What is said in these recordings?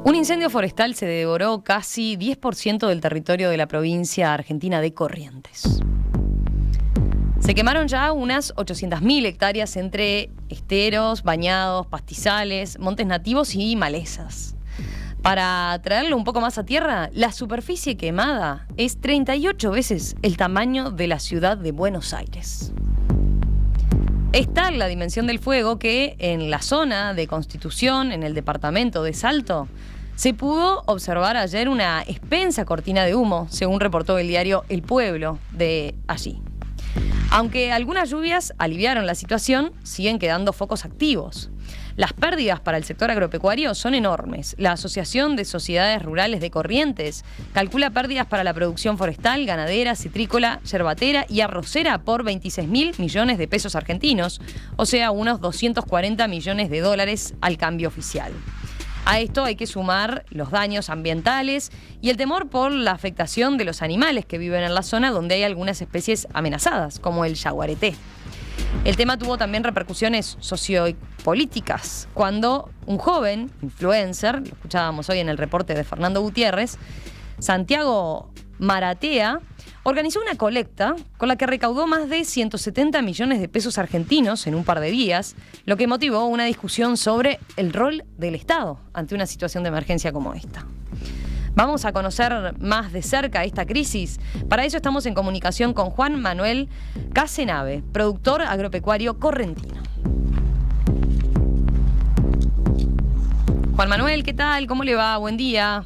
Un incendio forestal se devoró casi 10% del territorio de la provincia argentina de Corrientes. Se quemaron ya unas 800.000 hectáreas entre esteros, bañados, pastizales, montes nativos y malezas. Para traerlo un poco más a tierra, la superficie quemada es 38 veces el tamaño de la ciudad de Buenos Aires. Es tal la dimensión del fuego que en la zona de Constitución, en el departamento de Salto, se pudo observar ayer una espesa cortina de humo, según reportó el diario El Pueblo de allí. Aunque algunas lluvias aliviaron la situación, siguen quedando focos activos. Las pérdidas para el sector agropecuario son enormes. La Asociación de Sociedades Rurales de Corrientes calcula pérdidas para la producción forestal, ganadera, citrícola, yerbatera y arrocera por 26.000 millones de pesos argentinos, o sea, unos 240 millones de dólares al cambio oficial. A esto hay que sumar los daños ambientales y el temor por la afectación de los animales que viven en la zona donde hay algunas especies amenazadas, como el yaguareté. El tema tuvo también repercusiones sociopolíticas, cuando un joven influencer, lo escuchábamos hoy en el reporte de Fernando Gutiérrez, Santiago Maratea, organizó una colecta con la que recaudó más de 170 millones de pesos argentinos en un par de días, lo que motivó una discusión sobre el rol del Estado ante una situación de emergencia como esta. Vamos a conocer más de cerca esta crisis. Para eso estamos en comunicación con Juan Manuel Casenave, productor agropecuario correntino. Juan Manuel, ¿qué tal? ¿Cómo le va? Buen día.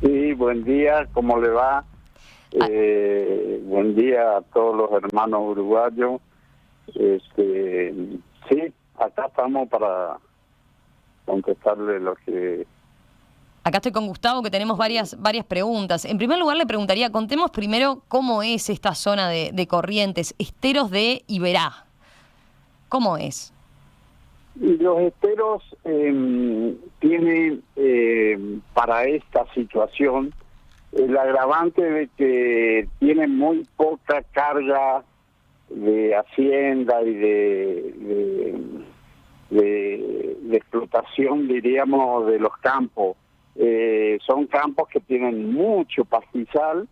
Sí, buen día, ¿cómo le va? Buen día a todos los hermanos uruguayos. Sí, acá estamos para contestarle lo que... Acá estoy con Gustavo, que tenemos varias preguntas. En primer lugar, le preguntaría, contemos primero cómo es esta zona de Corrientes, esteros de Iberá. ¿Cómo es? Los esteros tienen para esta situación el agravante de que tienen muy poca carga de hacienda y de explotación, diríamos, de los campos. Son campos que tienen mucho pastizal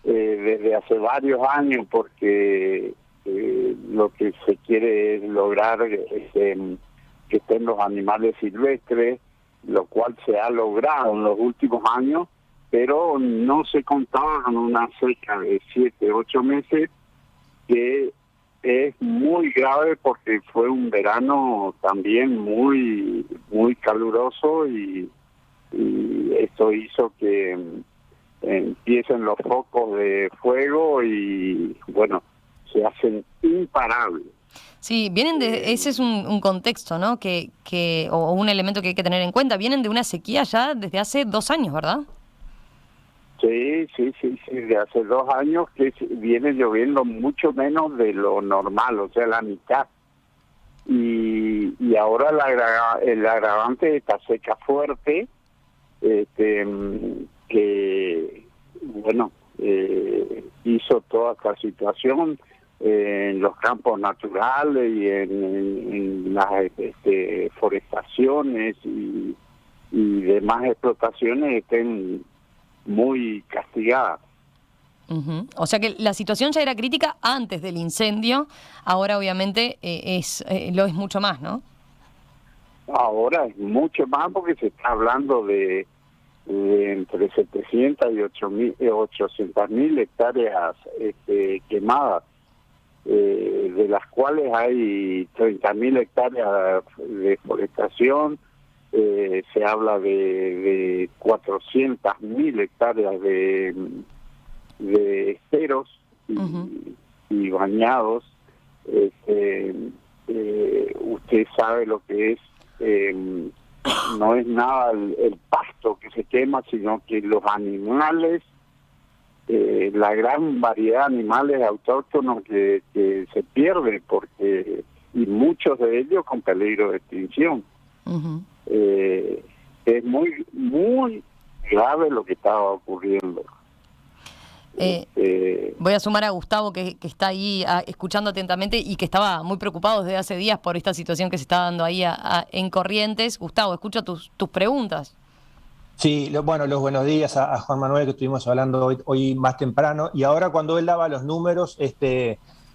desde hace varios años, porque lo que se quiere es lograr que estén los animales silvestres, lo cual se ha logrado en los últimos años, pero no se contaba con una seca de 7, 8 meses, que es muy grave porque fue un verano también muy caluroso y esto hizo que empiecen los focos de fuego y, bueno, se hacen imparables. Sí, vienen de, ese es un contexto, ¿no? O un elemento que hay que tener en cuenta. Vienen de una sequía ya desde hace 2 años, ¿verdad? Sí, de hace 2 años que viene lloviendo mucho menos de lo normal, o sea, la mitad. Y ahora el agravante de esta seca fuerte, que, bueno, hizo toda esta situación en los campos naturales y en las forestaciones y demás explotaciones estén muy castigadas. Uh-huh. O sea que la situación ya era crítica antes del incendio, ahora obviamente lo es mucho más, ¿no? Ahora es mucho más porque se está hablando de entre 700 y 800.000 hectáreas quemadas, de las cuales hay 30.000 hectáreas de forestación. Se habla de 400.000 hectáreas de esteros y bañados. Usted sabe lo que es, no es nada el pasto que se quema, sino que los animales, la gran variedad de animales autóctonos que se pierde, porque y muchos de ellos con peligro de extinción. Uh-huh. Es muy grave lo que estaba ocurriendo. Voy a sumar a Gustavo, que está ahí escuchando atentamente y que estaba muy preocupado desde hace días por esta situación que se está dando ahí en Corrientes. Gustavo, escucho tus preguntas. Sí, bueno, los buenos días a Juan Manuel, que estuvimos hablando hoy más temprano, y ahora cuando él daba los números,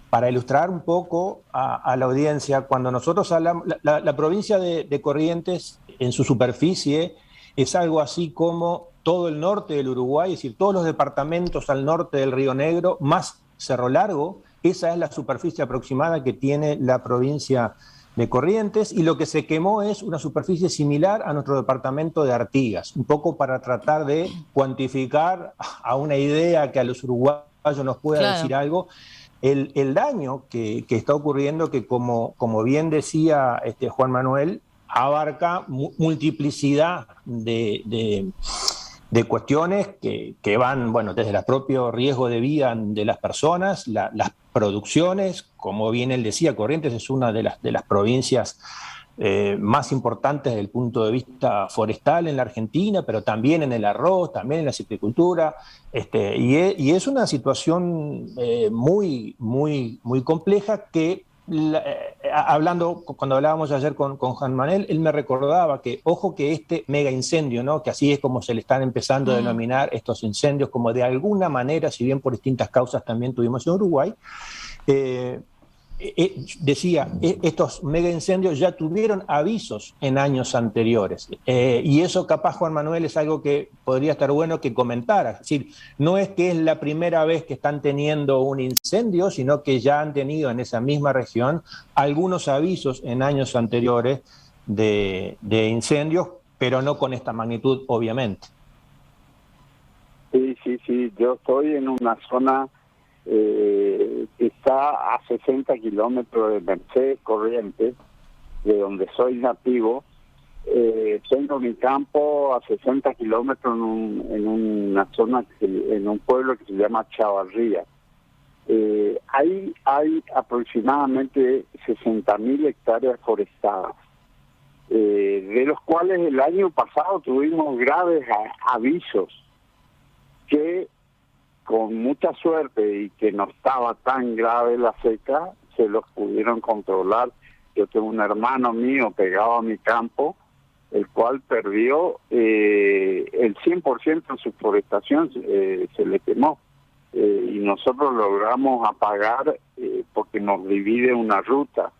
para ilustrar un poco a la audiencia, cuando nosotros hablamos, la provincia de Corrientes en su superficie es algo así como todo el norte del Uruguay, es decir, todos los departamentos al norte del Río Negro, más Cerro Largo, esa es la superficie aproximada que tiene la provincia de Corrientes, y lo que se quemó es una superficie similar a nuestro departamento de Artigas, un poco para tratar de cuantificar a una idea que a los uruguayos nos pueda Claro. decir algo, el daño que está ocurriendo, que como bien decía Juan Manuel, abarca multiplicidad de cuestiones que van, bueno, desde el propio riesgo de vida de las personas, las producciones, como bien él decía, Corrientes es una de las provincias más importantes desde el punto de vista forestal en la Argentina, pero también en el arroz, también en la silvicultura, y es una situación muy compleja que, cuando hablábamos ayer con Juan Manuel, él me recordaba que, ojo, que este mega incendio, ¿no? Que así es como se le están empezando a Mm. denominar estos incendios, como de alguna manera, si bien por distintas causas también tuvimos en Uruguay, eh, decía, estos mega incendios ya tuvieron avisos en años anteriores. Y eso capaz, Juan Manuel, es algo que podría estar bueno que comentara. Es decir, no es que es la primera vez que están teniendo un incendio, sino que ya han tenido en esa misma región algunos avisos en años anteriores de incendios, pero no con esta magnitud, obviamente. Sí, sí, sí, yo estoy en una zona que está a 60 kilómetros de Mercedes Corrientes, de donde soy nativo. Tengo mi campo a 60 kilómetros en una zona, en un pueblo que se llama Chavarría. Hay aproximadamente 60.000 hectáreas forestadas, de los cuales el año pasado tuvimos graves avisos que, con mucha suerte y que no estaba tan grave la seca, se los pudieron controlar. Yo tengo un hermano mío pegado a mi campo, el cual perdió el 100% de su forestación, se le quemó. Y nosotros logramos apagar porque nos divide una ruta.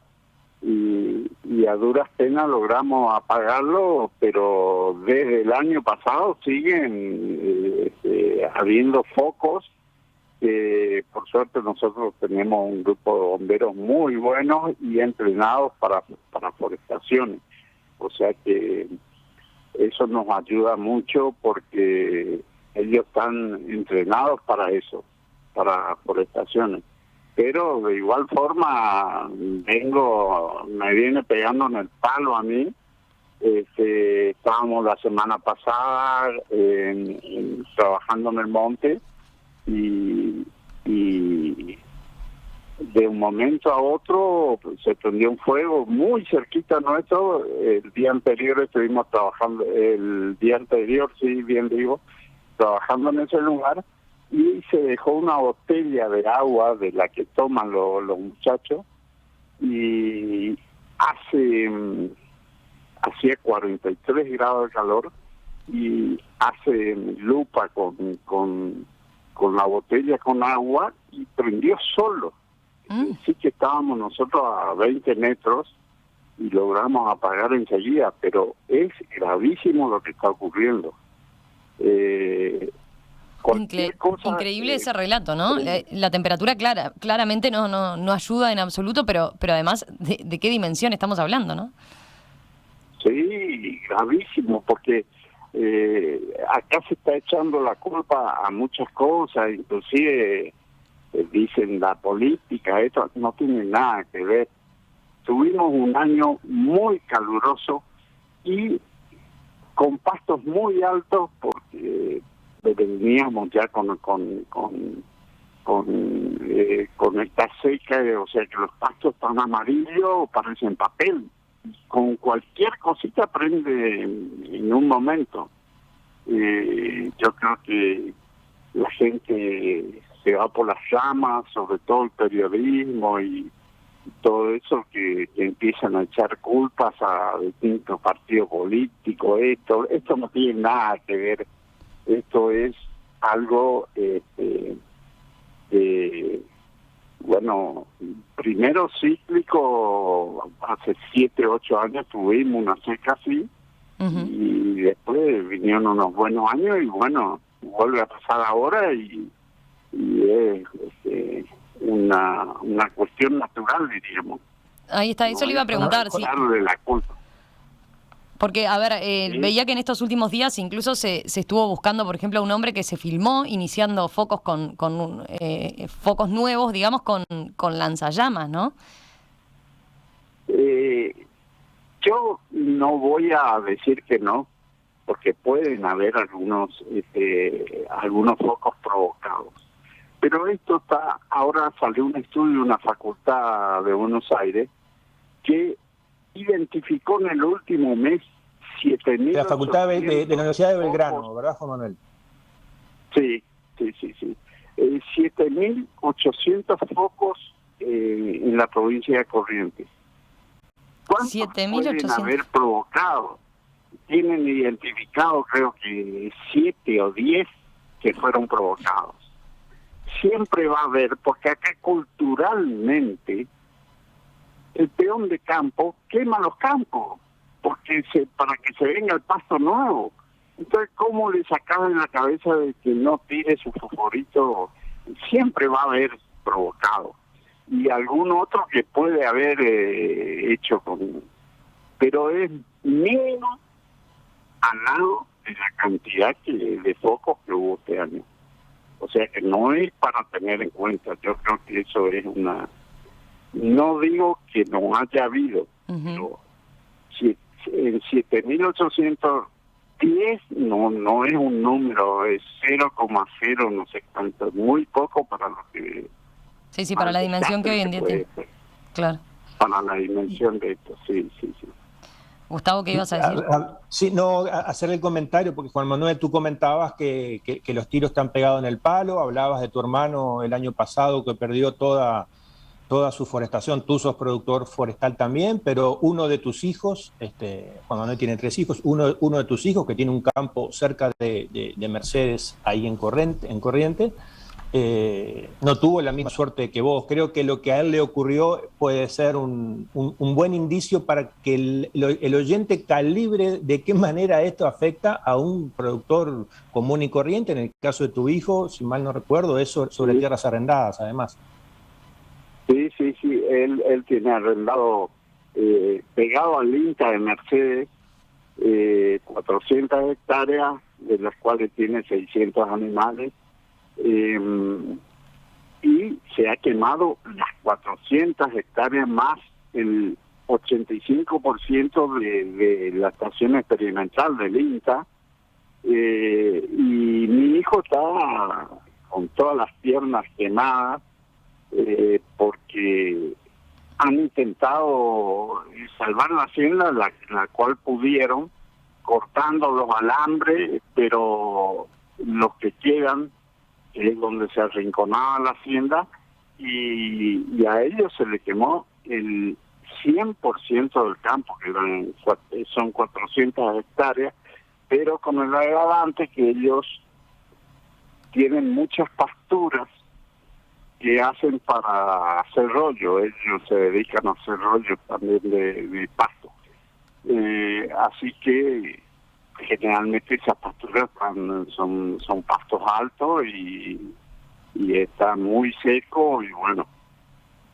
Y a duras penas logramos apagarlo, pero desde el año pasado siguen habiendo focos. Por suerte nosotros tenemos un grupo de bomberos muy buenos y entrenados para forestaciones. O sea que eso nos ayuda mucho porque ellos están entrenados para eso, para forestaciones. Pero de igual forma me viene pegando en el palo a mí. Estábamos la semana pasada trabajando en el monte y de un momento a otro se prendió un fuego muy cerquita nuestro. El día anterior estuvimos trabajando, sí, bien digo, trabajando en ese lugar, y se dejó una botella de agua de la que toman los muchachos, y hacía 43 grados de calor, y hace lupa con la botella con agua y prendió solo. Sí que estábamos nosotros a 20 metros y logramos apagar enseguida, pero es gravísimo lo que está ocurriendo. Cualquier cosa, Increíble ese relato, ¿no? La temperatura claramente no ayuda en absoluto, pero además, ¿de qué dimensión estamos hablando, no? Sí, gravísimo, porque acá se está echando la culpa a muchas cosas, inclusive dicen la política, esto no tiene nada que ver. Tuvimos un año muy caluroso y con pastos muy altos, porque veníamos ya con esta seca, o sea que los pastos están amarillos, parecen papel. Con cualquier cosita prende en un momento. Yo creo que la gente se va por las llamas, sobre todo el periodismo, y todo eso que empiezan a echar culpas a distintos partidos políticos. Esto no tiene nada que ver. Esto es algo, bueno, primero cíclico. Hace 7, 8 años tuvimos una seca así, y después vinieron unos buenos años, y bueno, vuelve a pasar ahora, y es una cuestión natural, diríamos. Ahí está, eso le iba a preguntar. Sí. Darle la culpa. Porque, a ver, veía que en estos últimos días incluso se estuvo buscando, por ejemplo, a un hombre que se filmó iniciando focos con focos nuevos, digamos, con lanzallamas, ¿no? Yo no voy a decir que no, porque pueden haber algunos focos provocados. Pero ahora salió un estudio de una facultad de Buenos Aires que identificó en el último mes 7.000... La facultad de la Universidad de Belgrano, ¿verdad, Juan Manuel? Sí. 7.800 focos en la provincia de Corrientes. ¿Cuántos pueden haber provocado? Tienen identificado, creo que 7 o 10 que fueron provocados. Siempre va a haber, porque acá culturalmente el peón de campo quema los campos, porque para que se venga el pasto nuevo. Entonces, ¿cómo le sacaba en la cabeza de que no tire su fosforito? Siempre va a haber provocado. Y algún otro que puede haber hecho pero es mínimo al lado de la cantidad de focos que hubo este año. O sea que no es para tener en cuenta. Yo creo que eso es no digo que no haya habido, pero en 7.810 no es un número, es 0,0 no sé cuánto, muy poco para lo que... Sí, para la dimensión que hoy en día tiene. Claro. Para la dimensión de esto, sí. Gustavo, ¿qué ibas a decir? Sí, hacer el comentario, porque Juan Manuel, tú comentabas que los tiros están pegados en el palo, hablabas de tu hermano el año pasado que perdió toda su forestación, tú sos productor forestal también, pero uno de tus hijos, Juan Manuel tiene 3 hijos, uno de tus hijos que tiene un campo cerca de Mercedes, ahí en Corrientes, no tuvo la misma suerte que vos. Creo que lo que a él le ocurrió puede ser un buen indicio para que el oyente calibre de qué manera esto afecta a un productor común y corriente. En el caso de tu hijo, si mal no recuerdo, es sobre tierras arrendadas, además. Sí, él tiene arrendado, pegado al INTA de Mercedes, 400 hectáreas, de las cuales tiene 600 animales, y se ha quemado las 400 hectáreas más el 85% de la estación experimental del INTA, y mi hijo está con todas las piernas quemadas, porque han intentado salvar la hacienda, la cual pudieron, cortando los alambres, pero los que quedan es donde se arrinconaba la hacienda, y a ellos se le quemó el 100% del campo, que son 400 hectáreas, pero con el agravante que ellos tienen muchas pasturas que hacen para hacer rollo. Ellos se dedican a hacer rollo también de pasto. Así que generalmente esas pasturas son pastos altos y está muy seco, y bueno,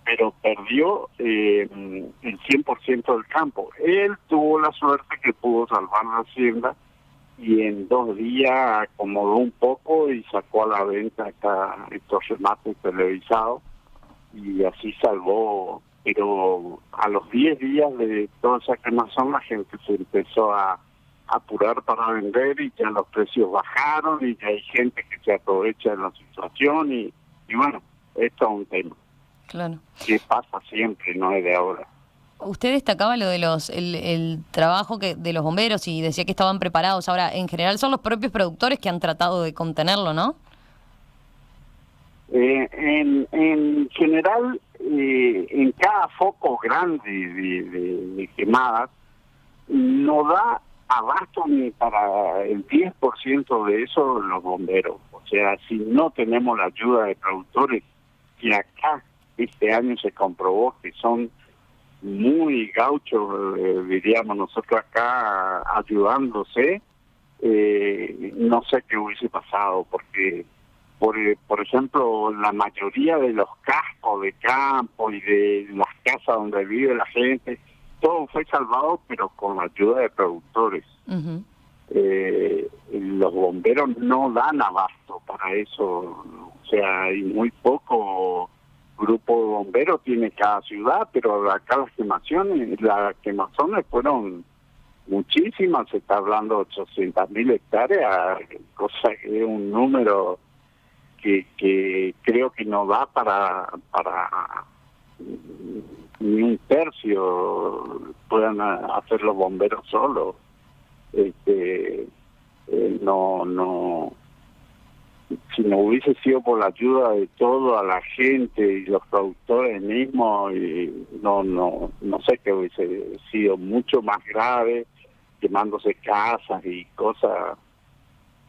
pero perdió el 100% del campo. Él tuvo la suerte que pudo salvar la hacienda, y en 2 días acomodó un poco y sacó a la venta acá estos remates televisados, y así salvó. Pero a los 10 días de toda esa quemazón, la gente se empezó a apurar para vender, y ya los precios bajaron, y ya hay gente que se aprovecha de la situación, y bueno, esto es un tema. Claro. Que pasa siempre, no es de ahora. Usted destacaba lo de el trabajo de los bomberos, y decía que estaban preparados. Ahora, en general son los propios productores que han tratado de contenerlo, ¿no? En general, en cada foco grande de quemadas no da abasto ni para el 10% de eso los bomberos. O sea, si no tenemos la ayuda de productores, que acá este año se comprobó que son muy gauchos, diríamos nosotros acá, ayudándose, no sé qué hubiese pasado, porque por ejemplo, la mayoría de los cascos de campo y de las casas donde vive la gente, todo fue salvado, pero con la ayuda de productores. Uh-huh. Los bomberos no dan abasto para eso, o sea, hay muy poco grupo de bomberos tiene cada ciudad, pero acá las quemazones fueron muchísimas, se está hablando de 800.000 hectáreas, cosa que es un número que creo que no da para ni un tercio puedan hacer los bomberos solos. No, si no hubiese sido por la ayuda de toda la gente y los productores mismos, no sé qué hubiese sido mucho más grave, quemándose casas y cosas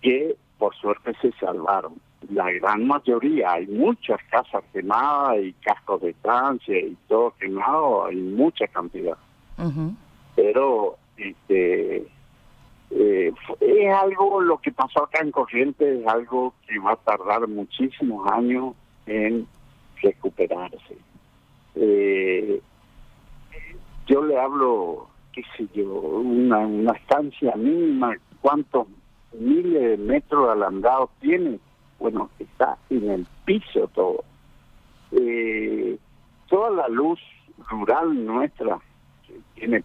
que por suerte se salvaron. La gran mayoría, hay muchas casas quemadas y cascos de estancia y todo quemado, hay mucha cantidad. Uh-huh. Pero es algo, lo que pasó acá en Corrientes es algo que va a tardar muchísimos años en recuperarse. Yo le hablo, qué sé yo, una estancia mínima, ¿cuántos miles de metros de alambrado tiene? Bueno, está en el piso todo. Toda la luz rural nuestra tiene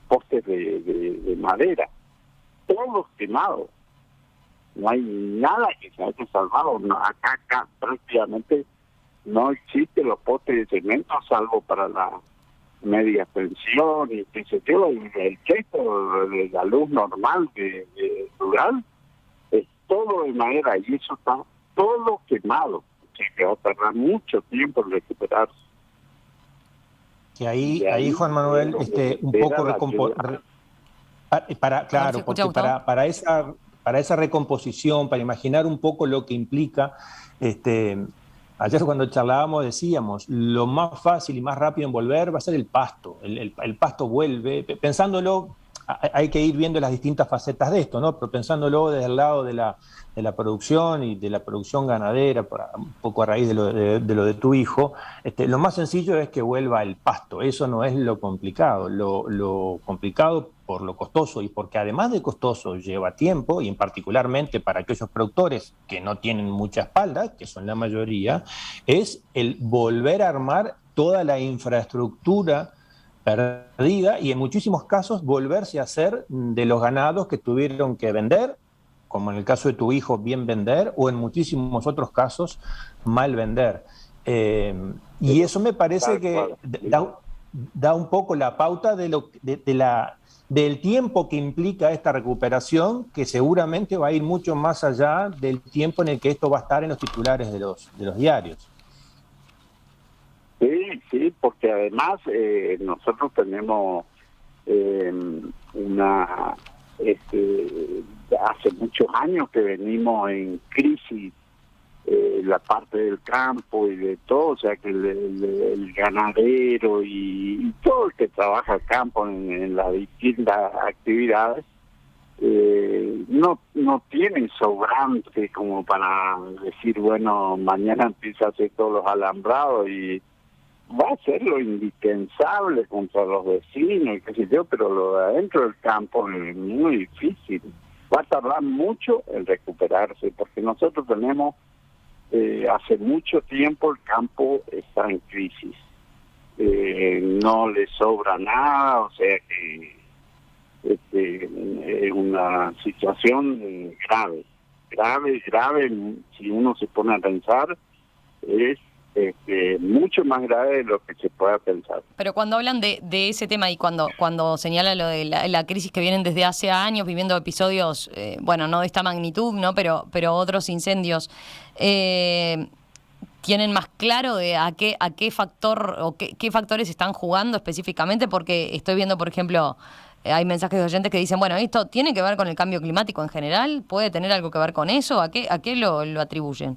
postes de madera, todos quemados. No hay nada que se haya salvado. No, acá prácticamente no existen los postes de cemento, salvo para la media tensión y qué sé yo, y el resto de la luz normal de rural es todo de madera y eso está todo quemado. O sea, que va a tardar mucho tiempo en recuperarse. Que ahí Juan Manuel, un poco claro, porque para esa recomposición, para imaginar un poco lo que implica, ayer cuando charlábamos decíamos, lo más fácil y más rápido en volver va a ser el pasto. El pasto vuelve, pensándolo, hay que ir viendo las distintas facetas de esto, ¿no? Pero pensándolo desde el lado de la producción y de la producción ganadera, un poco a raíz de lo de tu hijo, lo más sencillo es que vuelva el pasto. Eso no es lo complicado. Lo complicado por lo costoso y porque además de costoso lleva tiempo, y en particularmente para aquellos productores que no tienen mucha espalda, que son la mayoría, es el volver a armar toda la infraestructura perdida y en muchísimos casos volverse a hacer de los ganados que tuvieron que vender, como en el caso de tu hijo, bien vender, o en muchísimos otros casos, mal vender. Y eso me parece que da un poco la pauta del tiempo que implica esta recuperación, que seguramente va a ir mucho más allá del tiempo en el que esto va a estar en los titulares de los diarios. Sí, porque además nosotros tenemos hace muchos años que venimos en crisis, la parte del campo y de todo, o sea que el ganadero y todo el que trabaja el campo en las distintas actividades no tiene sobrante como para decir, bueno, mañana empieza a hacer todos los alambrados y va a ser lo indispensable contra los vecinos y qué sé yo, pero lo de adentro del campo es muy difícil. Va a tardar mucho en recuperarse, porque nosotros tenemos, hace mucho tiempo el campo está en crisis. No le sobra nada, o sea que es una situación grave, si uno se pone a pensar, es mucho más grave de lo que se pueda pensar. Pero cuando hablan de ese tema y cuando señalan lo de la crisis que vienen desde hace años, viviendo episodios, no de esta magnitud, ¿no? Pero otros incendios, tienen más claro de a qué factor o qué factores están jugando específicamente, porque estoy viendo, por ejemplo, hay mensajes de oyentes que dicen, bueno, esto tiene que ver con el cambio climático en general, puede tener algo que ver con eso, ¿a qué lo atribuyen?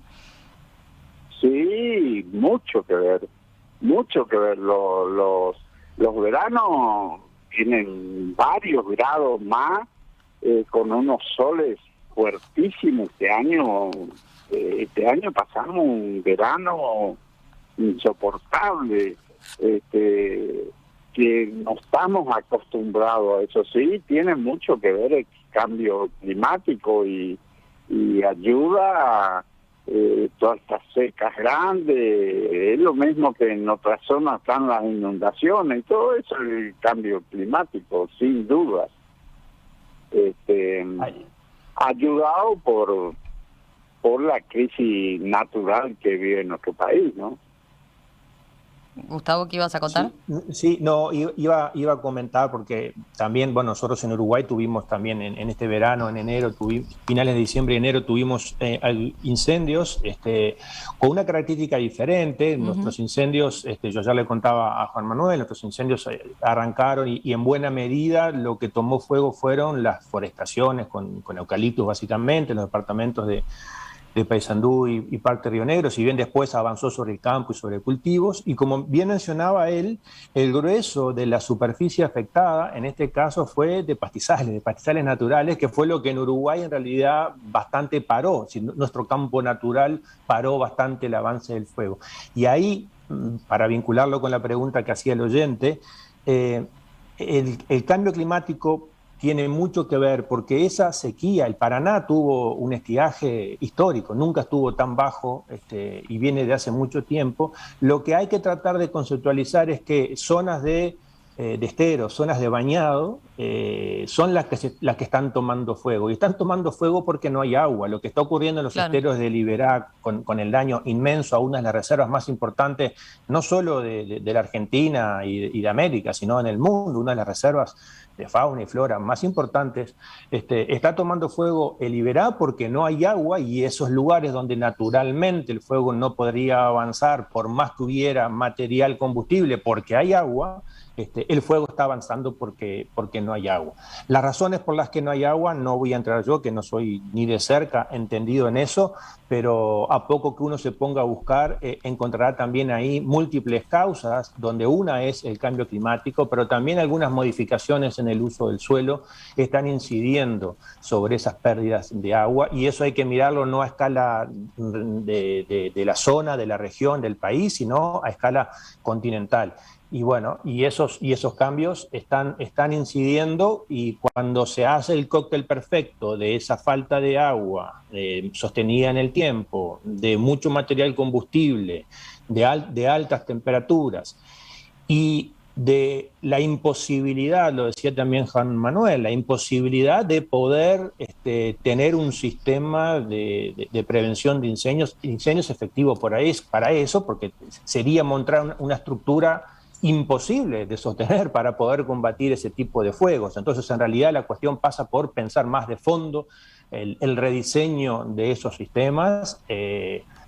Sí, mucho que ver, mucho que ver. Los veranos tienen varios grados más, con unos soles fuertísimos. Este año pasamos un verano insoportable, que no estamos acostumbrados a eso. Sí, tiene mucho que ver el cambio climático y ayuda a todas estas secas grandes. Es lo mismo que en otras zonas están las inundaciones y todo eso, el cambio climático, sin dudas. Ayudado por la crisis natural que vive nuestro país, ¿no? Gustavo, ¿qué ibas a contar? Sí, no, iba a comentar porque también, bueno, nosotros en Uruguay tuvimos también en este verano, en enero, finales de diciembre y enero, tuvimos incendios con una característica diferente. Nuestros incendios, yo ya le contaba a Juan Manuel, nuestros incendios arrancaron y en buena medida lo que tomó fuego fueron las forestaciones con eucaliptos básicamente, en los departamentos de Paysandú y parte de Río Negro, si bien después avanzó sobre el campo y sobre cultivos, y como bien mencionaba él, el grueso de la superficie afectada, en este caso fue de pastizales naturales, que fue lo que en Uruguay en realidad bastante paró, nuestro campo natural paró bastante el avance del fuego. Y ahí, para vincularlo con la pregunta que hacía el oyente, el cambio climático tiene mucho que ver porque esa sequía, el Paraná tuvo un estiaje histórico, nunca estuvo tan bajo y viene de hace mucho tiempo. Lo que hay que tratar de conceptualizar es que zonas de estero, zonas de bañado, son las que están tomando fuego. Y están tomando fuego porque no hay agua. Lo que está ocurriendo en los esteros de Liberac, con el daño inmenso a una de las reservas más importantes, no solo de la Argentina y de América, sino en el mundo, una de las reservas de fauna y flora más importantes, está tomando fuego el Iberá porque no hay agua, y esos lugares donde naturalmente el fuego no podría avanzar por más que hubiera material combustible porque hay agua, el fuego está avanzando porque no hay agua. Las razones por las que no hay agua no voy a entrar yo, que no soy ni de cerca entendido en eso, pero a poco que uno se ponga a buscar, encontrará también ahí múltiples causas, donde una es el cambio climático, pero también algunas modificaciones en el uso del suelo están incidiendo sobre esas pérdidas de agua, y eso hay que mirarlo no a escala de la zona, de la región, del país, sino a escala continental. Y bueno, y esos cambios están incidiendo, y cuando se hace el cóctel perfecto de esa falta de agua sostenida en el tiempo, de mucho material combustible, de altas temperaturas y de la imposibilidad, lo decía también Juan Manuel, la imposibilidad de poder tener un sistema de prevención de incendios efectivo para eso, porque sería montar una estructura imposible de sostener para poder combatir ese tipo de fuegos. Entonces, en realidad, la cuestión pasa por pensar más de fondo el rediseño de esos sistemas,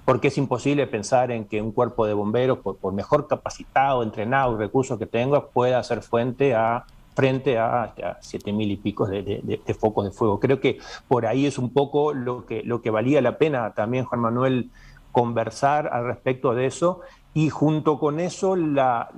porque es imposible pensar en que un cuerpo de bomberos, por mejor capacitado, entrenado y recursos que tenga, pueda hacer frente a 7.000 y pico de focos de fuego. Creo que por ahí es un poco lo que valía la pena también, Juan Manuel, conversar al respecto de eso, y junto con eso la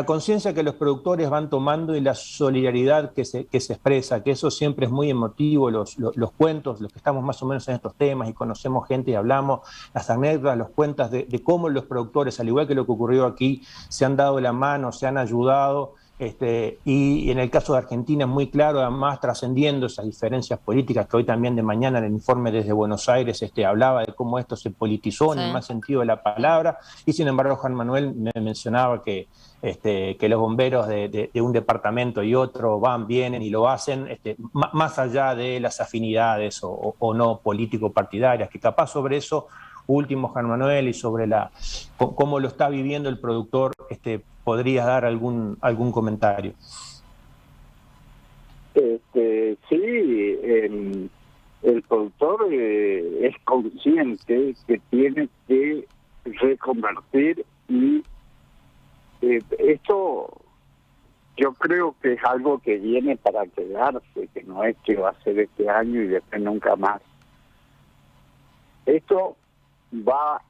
conciencia que los productores van tomando y la solidaridad que se expresa, que eso siempre es muy emotivo, los cuentos, los que estamos más o menos en estos temas y conocemos gente y hablamos, las anécdotas, los cuentos de cómo los productores, al igual que lo que ocurrió aquí, se han dado la mano, se han ayudado. Y en el caso de Argentina es muy claro, además trascendiendo esas diferencias políticas, que hoy también de mañana en el informe desde Buenos Aires hablaba de cómo esto se politizó en el más sentido de la palabra, y sin embargo Juan Manuel me mencionaba que los bomberos de un departamento y otro van, vienen y lo hacen, más allá de las afinidades o no político-partidarias, que capaz sobre eso último, Juan Manuel, y sobre cómo lo está viviendo el productor, podrías dar algún comentario. Sí, el productor es consciente que tiene que reconvertir y esto yo creo que es algo que viene para quedarse, que no es que va a ser este año y después nunca más. Esto vamos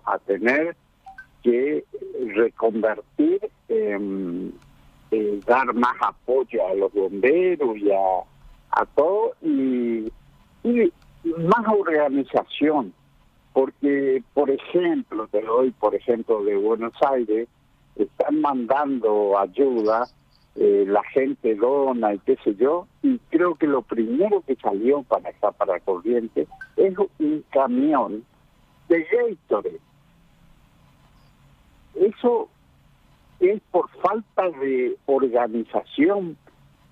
a tener que reconvertir, dar más apoyo a los bomberos y a todo y más organización, porque por ejemplo, te doy por ejemplo de Buenos Aires, están mandando ayuda, la gente dona y qué sé yo, y creo que lo primero que salió para acá, para Corrientes, es un camión de Gatorade. Eso es por falta de organización.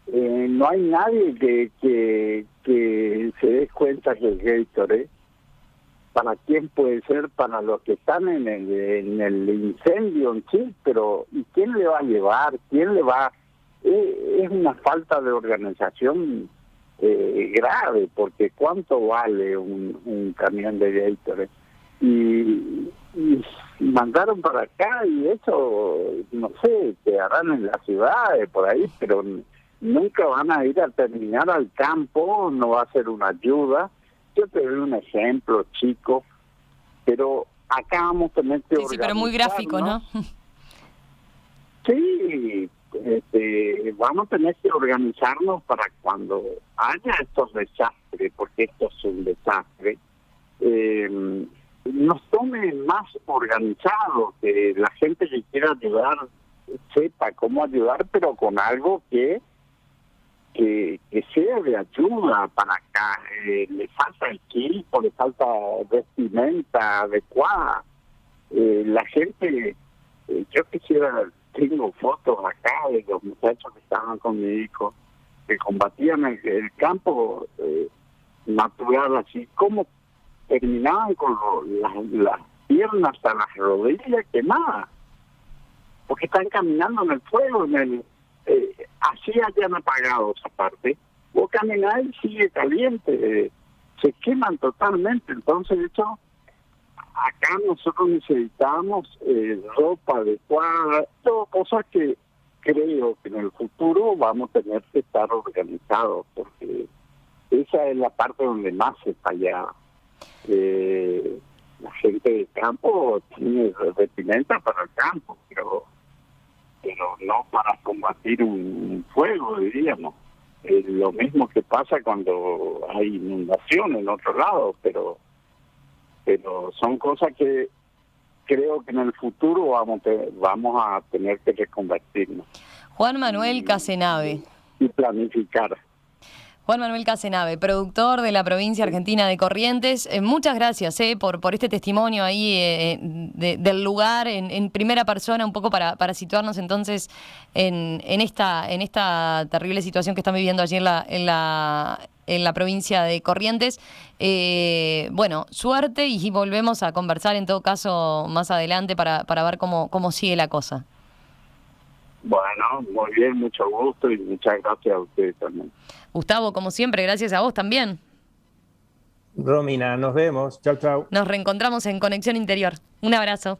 No hay nadie que se dé cuenta que el Gatorade, ¿para quién puede ser? Para los que están en el incendio en sí, pero ¿y quién le va a llevar? ¿Quién le va? Es una falta de organización grave, porque ¿cuánto vale un camión de Gatorade? Y mandaron para acá y eso, no sé, quedarán en las ciudades por ahí, pero nunca van a ir a terminar al campo, no va a ser una ayuda. Yo te doy un ejemplo, chico, pero acá vamos a tener que sí, pero muy gráfico, ¿no? Sí, vamos a tener que organizarnos para cuando haya estos desastres, porque esto es un desastre, nos tomen más organizados, que la gente que quiera ayudar sepa cómo ayudar, pero con algo que sea de ayuda para acá. Le falta equipo, le falta vestimenta adecuada. La gente, yo tengo fotos acá de los muchachos que estaban con mi hijo, que combatían el campo natural, así como terminaban con las piernas hasta las rodillas quemadas, porque están caminando en el fuego, así hayan apagado esa parte, vos caminás y sigue caliente, se queman totalmente. Entonces eso, acá nosotros necesitamos ropa adecuada, todo cosas que creo que en el futuro vamos a tener que estar organizados, porque esa es la parte donde más se falla. La gente del campo tiene vestimenta para el campo, pero no para combatir un fuego, diríamos. Lo mismo que pasa cuando hay inundación en otro lado, pero son cosas que creo que en el futuro vamos a tener que reconvertirnos. Juan Manuel Casenave. Y planificar. Juan Manuel Casenave, productor de la provincia argentina de Corrientes. Muchas gracias por este testimonio ahí del lugar en primera persona, un poco para situarnos entonces en esta terrible situación que están viviendo allí en la provincia de Corrientes. Bueno, suerte y volvemos a conversar en todo caso más adelante para ver cómo sigue la cosa. Bueno, muy bien, mucho gusto y muchas gracias a ustedes también. Gustavo, como siempre, gracias a vos también. Romina, nos vemos. Chau, chau. Nos reencontramos en Conexión Interior. Un abrazo.